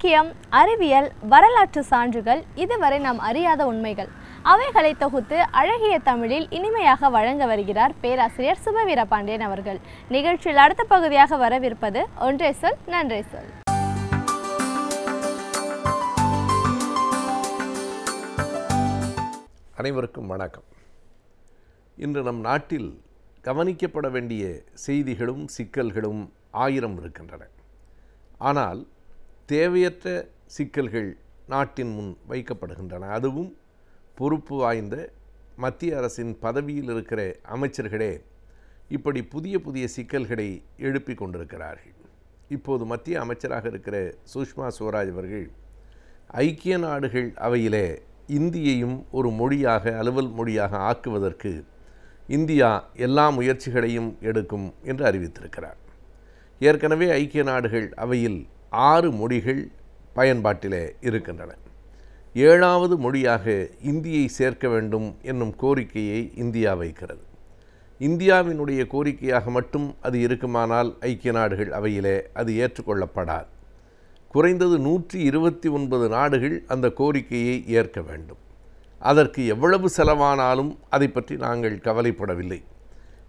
இலக்கியம், அறிவியல், வரலாற்று சான்றுகள், இதுவரை நாம் அறியாத உண்மைகள், அவைகளை தொகுத்து அழகிய தமிழில் இனிமையாக வழங்க வருகிறார் பேராசிரியர் சுபவீரபாண்டியன் அவர்கள். நிகழ்ச்சியில் அடுத்த பகுதியாக வரவிருப்பது ஒன்றே சொல் நன்றே சொல். அனைவருக்கும் வணக்கம். இன்று நம் நாட்டில் கவனிக்கப்பட வேண்டிய செய்திகளும் சிக்கல்களும் ஆயிரம் இருக்கின்றன. ஆனால் தேவையற்ற சிக்கல்கள் நாட்டின் முன் வைக்கப்படுகின்றன. அதுவும் பொறுப்பு வாய்ந்த மத்திய அரசின் பதவியில் இருக்கிற அமைச்சர்களே இப்படி புதிய புதிய சிக்கல்களை எழுப்பி கொண்டிருக்கிறார்கள். இப்போது மத்திய அமைச்சராக இருக்கிற சுஷ்மா ஸ்வராஜ் அவர்கள் ஐக்கிய நாடுகள் அவையிலே இந்தியையும் ஒரு மொழியாக, அலுவல் மொழியாக ஆக்குவதற்கு இந்தியா எல்லா முயற்சிகளையும் எடுக்கும் என்று அறிவித்திருக்கிறார். ஏற்கனவே ஐக்கிய நாடுகள் அவையில் 6 மொழிகள் பயன்பாட்டிலே இருக்கின்றன. 7வது மொழியாக இந்தியை சேர்க்க வேண்டும் என்னும் கோரிக்கையை இந்தியா வைக்கிறது. இந்தியாவினுடைய கோரிக்கையாக மட்டும் அது இருக்குமானால் ஐக்கிய நாடுகள் அவையிலே அது ஏற்றுக்கொள்ளப்படாது. குறைந்தது 129 நாடுகள் அந்த கோரிக்கையை ஏற்க வேண்டும். அதற்கு எவ்வளவு செலவானாலும் அதை பற்றி நாங்கள் கவலைப்படவில்லை.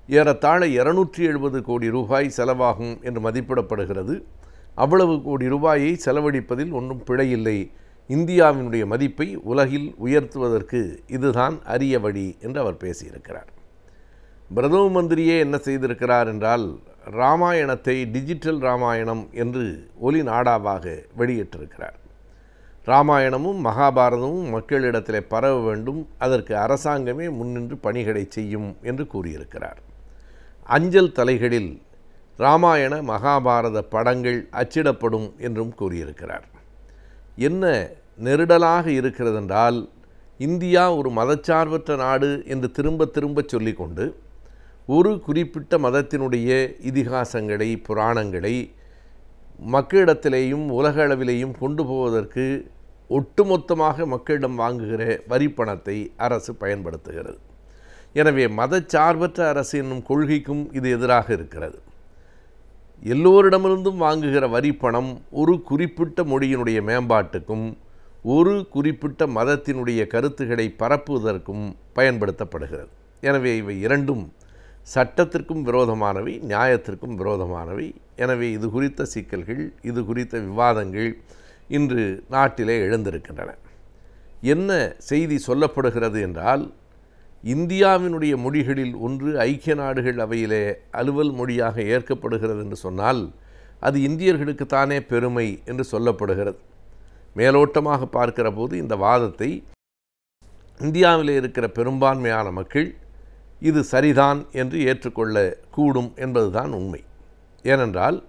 ஏறத்தாழ 270 கோடி ரூபாய் செலவாகும் என்று மதிப்பிடப்படுகிறது. அவ்வளவு கோடி ரூபாயை செலவழிப்பதில் ஒன்றும் பிழையில்லை. இந்தியாவினுடைய மதிப்பை உலகில் உயர்த்துவதற்கு இதுதான் அரிய வழி என்று அவர் பேசியிருக்கிறார். பிரதம மந்திரியே என்ன செய்திருக்கிறார் என்றால், ராமாயணத்தை டிஜிட்டல் ராமாயணம் என்று ஒலி நாடாவாக வெளியிட்டிருக்கிறார். ராமாயணமும் மகாபாரதமும் மக்களிடத்தில் பரவ வேண்டும், அதற்கு அரசாங்கமே முன்னின்று பணிகளை செய்யும் என்று கூறியிருக்கிறார். அஞ்சல் தலைகளில் ராமாயண மகாபாரத படங்கள் அச்சிடப்படும் என்றும் கூறியிருக்கிறார். என்ன நெருடலாக இருக்கிறதென்றால், இந்தியா ஒரு மதச்சார்பற்ற நாடு என்று திரும்ப திரும்ப சொல்லிக்கொண்டு ஒரு குறிப்பிட்ட மதத்தினுடைய இதிகாசங்களை, புராணங்களை மக்களிடத்திலேயும் உலக அளவிலேயும் கொண்டு போவதற்கு ஒட்டுமொத்தமாக மக்களிடம் வாங்குகிற வரிப்பணத்தை அரசு பயன்படுத்துகிறது. எனவே மதச்சார்பற்ற அரசு என்னும் கொள்கைக்கும் இது எதிராக இருக்கிறது. எல்லோரிடமிருந்தும் வாங்குகிற வரிப்பணம் ஒரு குறிப்பிட்ட மொழியினுடைய மேம்பாட்டுக்கும் ஒரு குறிப்பிட்ட மதத்தினுடைய கருத்துக்களை பரப்புவதற்கும் பயன்படுத்தப்படுகிறது. எனவே இவை இரண்டும் சட்டத்திற்கும் விரோதமானவை, நியாயத்திற்கும் விரோதமானவை. எனவே இது குறித்த சிக்கல்கள், இது குறித்த விவாதங்கள் இன்று நாட்டிலே எழுந்திருக்கின்றன. என்ன செய்தி சொல்லப்படுகிறது என்றால், இந்தியாவினுடைய மொழிகளில் ஒன்று ஐக்கிய நாடுகள் அவையிலே அலுவல் மொழியாக ஏற்கப்படுகிறது என்று சொன்னால் அது இந்தியர்களுக்கு தானே பெருமை என்று சொல்லப்படுகிறது. மேலோட்டமாக பார்க்கிற போது இந்த வாதத்தை இந்தியாவிலே இருக்கிற பெரும்பான்மையான மக்கள் இது சரிதான் என்று ஏற்றுக்கொள்ள கூடும் என்பதுதான் உண்மை. ஏனென்றால்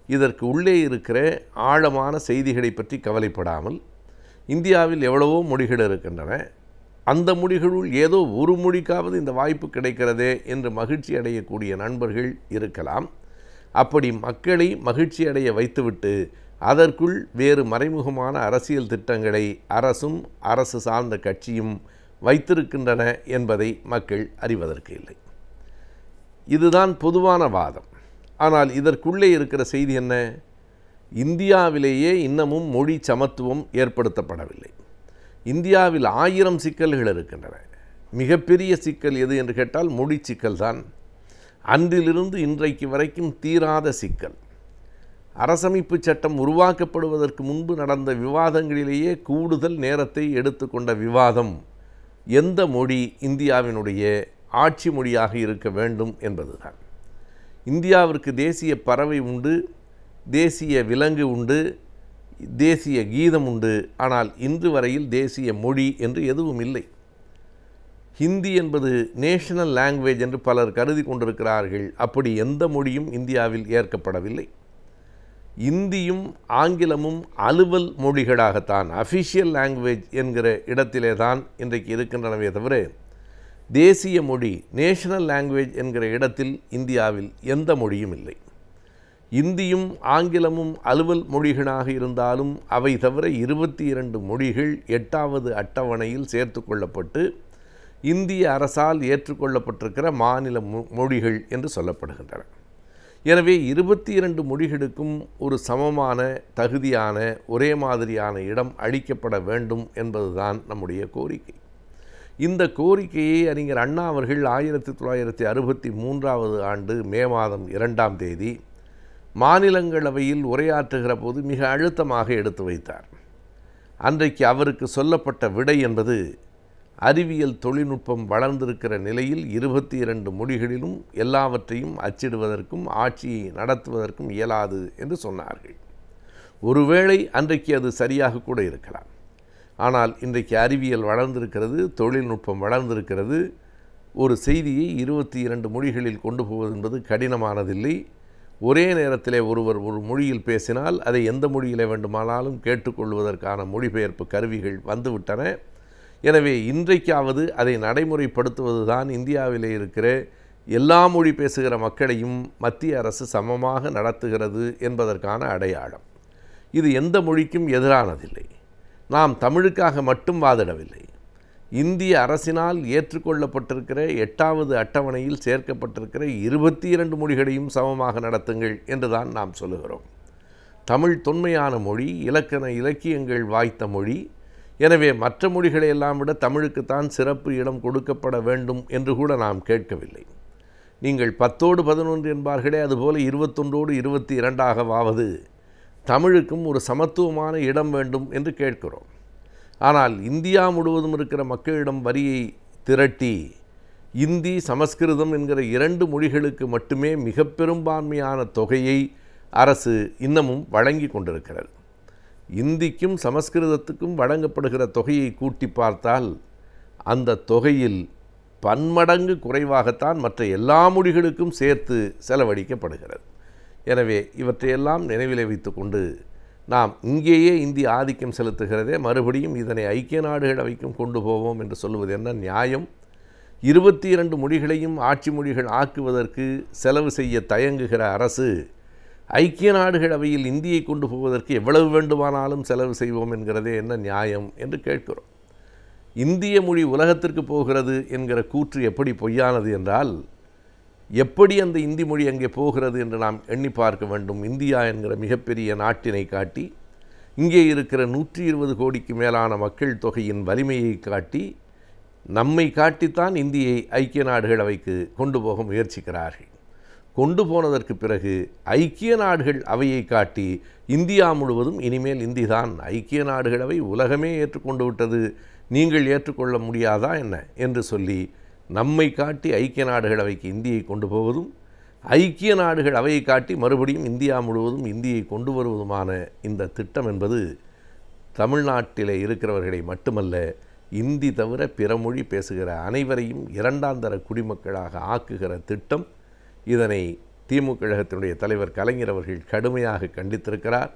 இதற்கு உள்ளே இருக்கிற ஆழமான செய்திகளை பற்றி கவலைப்படாமல், இந்தியாவில் எவ்வளவோ மொழிகள் இருக்கின்றன, அந்த மொழிகளுள் ஏதோ ஒரு மொழிக்காவது இந்த வாய்ப்பு கிடைக்கிறதே என்று மகிழ்ச்சி அடையக்கூடிய நண்பர்கள் இருக்கலாம். அப்படி மக்களை மகிழ்ச்சி அடைய வைத்துவிட்டு அதற்குள் வேறு மறைமுகமான அரசியல் திட்டங்களை அரசும் அரசு சார்ந்த கட்சியும் வைத்திருக்கின்றன என்பதை மக்கள் அறிவதற்கு இல்லை. இதுதான் பொதுவான வாதம். ஆனால் இதற்குள்ளே இருக்கிற செய்தி என்ன? இந்தியாவிலேயே இன்னமும் மொழி சமத்துவம் ஏற்படுத்தப்படவில்லை. இந்தியாவில் 1000 சிக்கல்கள் இருக்கின்றன. மிகப்பெரிய சிக்கல் எது என்று கேட்டால் மொழி சிக்கல் தான். அன்றிலிருந்து இன்றைக்கு வரைக்கும் தீராத சிக்கல். அரசமைப்பு சட்டம் உருவாக்கப்படுவதற்கு முன்பு நடந்த விவாதங்களிலேயே கூடுதல் நேரத்தை எடுத்துக்கொண்ட விவாதம் எந்த மொழி இந்தியாவினுடைய ஆட்சி மொழியாக இருக்க வேண்டும் என்பதுதான். இந்தியாவிற்கு தேசிய பறவை உண்டு, தேசிய விலங்கு உண்டு, தேசிய கீதம் உண்டு. ஆனால் இன்று வரையில் தேசிய மொழி என்று எதுவும் இல்லை. ஹிந்தி என்பது நேஷனல் லாங்குவேஜ் என்று பலர் கருதி கொண்டிருக்கிறார்கள். அப்படி எந்த மொழியும் இந்தியாவில் ஏற்கப்படவில்லை. இந்தியும் ஆங்கிலமும் அலுவல் மொழிகளாகத்தான், அஃபிஷியல் லாங்குவேஜ் என்கிற இடத்திலே தான் இன்றைக்கு இருக்கின்றனவே தவிர தேசிய மொழி, நேஷனல் லாங்குவேஜ் என்கிற இடத்தில் இந்தியாவில் எந்த மொழியும் இல்லை. இந்தியும் ஆங்கிலமும் அலுவல் மொழிகளாக இருந்தாலும் அவை தவிர 22 மொழிகள் 8வது அட்டவணையில் சேர்த்து கொள்ளப்பட்டு இந்திய அரசால் ஏற்றுக்கொள்ளப்பட்டிருக்கிற மாநில மொழிகள் என்று சொல்லப்படுகின்றன. எனவே 22 மொழிகளுக்கும் ஒரு சமமான, தகுதியான, ஒரே மாதிரியான இடம் அளிக்கப்பட வேண்டும் என்பதுதான் நம்முடைய கோரிக்கை. இந்த கோரிக்கையை அறிஞர் அண்ணா அவர்கள் 1963 ஆண்டு மே மாதம் 2ஆம் தேதி மாநிலங்களவையில் உரையாற்றுகிற போது மிக அழுத்தமாக எடுத்து வைத்தார். அன்றைக்கு அவருக்கு சொல்லப்பட்ட விடை என்பது, அறிவியல் தொழில்நுட்பம் வளர்ந்திருக்கிற நிலையில் 22 மொழிகளிலும் எல்லாவற்றையும் அச்சிடுவதற்கும் ஆட்சியை நடத்துவதற்கும் இயலாது என்று சொன்னார்கள். ஒருவேளை அன்றைக்கு அது சரியாக கூட இருக்கலாம். ஆனால் இன்றைக்கு அறிவியல் வளர்ந்திருக்கிறது, தொழில்நுட்பம் வளர்ந்திருக்கிறது. ஒரு செய்தியை 22 மொழிகளில் கொண்டு போவது என்பது கடினமானதில்லை. ஒரே நேரத்தில் ஒருவர் ஒரு மொழியில் பேசினால் அதை எந்த மொழியில் வேண்டுமானாலும் கேட்டுக்கொள்வதற்கான மொழிபெயர்ப்பு கருவிகள் வந்துவிட்டன. எனவே இன்றைக்காவது அதை நடைமுறைப்படுத்துவது தான் இந்தியாவிலே இருக்கிற எல்லா மொழி பேசுகிற மக்களையும் மத்திய அரசு சமமாக நடத்துகிறது என்பதற்கான அடையாளம். இது எந்த மொழிக்கும் எதிரானதில்லை. நாம் தமிழுக்காக மட்டும் வாதிடவில்லை. இந்திய அரசினால் ஏற்றுக்கொள்ளப்பட்டிருக்கிற 8வது அட்டவணையில் சேர்க்கப்பட்டிருக்கிற 22 மொழிகளையும் சமமாக நடத்துங்கள் என்றுதான் நாம் சொல்லுகிறோம். தமிழ் தொன்மையான மொழி, இலக்கியங்கள் வாய்த்த மொழி. எனவே மற்ற மொழிகளை எல்லாம் விட தமிழுக்குத்தான் சிறப்பு இடம் கொடுக்கப்பட வேண்டும் என்று கூட நாம் கேட்கவில்லை. நீங்கள் 10ஓடு 11 என்பார்களே, அதுபோல 21ஓடு 22ஆகவாவது தமிழுக்கும் ஒரு சமத்துவமான இடம் வேண்டும் என்று கேட்கிறோம். ஆனால் இந்தியா முழுவதும் இருக்கிற மக்களிடம் வரியை திரட்டி இந்தி, சமஸ்கிருதம் என்கிற 2 மொழிகளுக்கு மட்டுமே மிக பெரும்பான்மையான தொகையை அரசு இன்னமும் வழங்கி கொண்டிருக்கிறது. இந்திக்கும் சமஸ்கிருதத்துக்கும் வழங்கப்படுகிற தொகையை கூட்டி பார்த்தால் அந்த தொகையில் பன்மடங்கு குறைவாகத்தான் மற்ற எல்லா மொழிகளுக்கும் சேர்த்து செலவழிக்கப்படுகிறது. எனவே இவற்றையெல்லாம் நினைவிலே வைத்து கொண்டு நாம் இங்கேயே இந்திய ஆதிக்கம் செலுத்துகிறதே, மறுபடியும் இதனை ஐக்கிய நாடுகள் அவைக்கும் கொண்டு போவோம் என்று சொல்வது என்ன நியாயம்? 22 மொழிகளையும் ஆட்சி மொழிகள் ஆக்குவதற்கு செலவு செய்ய தயங்குகிற அரசு ஐக்கிய நாடுகள் அவையில் இந்தியை கொண்டு போவதற்கு எவ்வளவு வேண்டுமானாலும் செலவு செய்வோம் என்கிறதே என்ன நியாயம் என்று கேட்கிறோம். இந்திய மொழி உலகத்திற்கு போகிறது என்கிற கூற்று எப்படி பொய்யானது என்றால், எப்படி அந்த இந்தி மொழி அங்கே போகிறது என்று நாம் எண்ணி பார்க்க வேண்டும். இந்தியா என்கிற மிகப்பெரிய நாட்டினை காட்டி, இங்கே இருக்கிற 120 கோடிக்கு மேலான மக்கள் தொகையின் வலிமையை காட்டி, நம்மை காட்டித்தான் இந்தியை ஐக்கிய நாடுகள் அவைக்கு கொண்டு போக முயற்சிக்கிறார்கள். கொண்டு போனதற்கு பிறகு ஐக்கிய நாடுகள் அவையை காட்டி இந்தியா முழுவதும் இனிமேல் இந்தி தான், ஐக்கிய நாடுகள் அவை உலகமே ஏற்றுக்கொண்டு விட்டது, நீங்கள் ஏற்றுக்கொள்ள முடியாதா என்ன என்று சொல்லி நம்மை காட்டி ஐக்கிய நாடுகள் அவைக்கு இந்தியை கொண்டு போவதும், ஐக்கிய நாடுகள் அவையை காட்டி மறுபடியும் இந்தியா முழுவதும் இந்தியை கொண்டு வருவதுமான இந்த திட்டம் என்பது தமிழ்நாட்டிலே இருக்கிறவர்களை மட்டுமல்ல, இந்தி தவிர பிற மொழி பேசுகிற அனைவரையும் 2ஆந்தர குடிமக்களாக ஆக்குகிற திட்டம். இதனை திமுக கழகத்தினுடைய தலைவர் கலைஞர் அவர்கள் கடுமையாக கண்டித்திருக்கிறார்.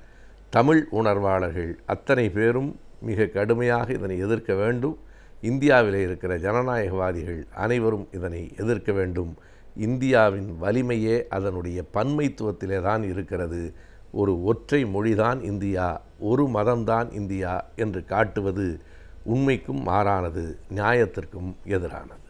தமிழ் உணர்வாளர்கள் அத்தனை பேரும் மிக கடுமையாக இதனை எதிர்க்க வேண்டும். இந்தியாவிலே இருக்கிற ஜனநாயகவாதிகள் அனைவரும் இதனை எதிர்க்க வேண்டும். இந்தியாவின் வலிமையே அதனுடைய பன்மைத்துவத்திலே தான் இருக்கிறது. ஒரு ஒற்றை மொழிதான் இந்தியா, ஒரு மதம்தான் இந்தியா என்று காட்டுவது உண்மைக்கும் மாறானது, நியாயத்திற்கும் எதிரானது.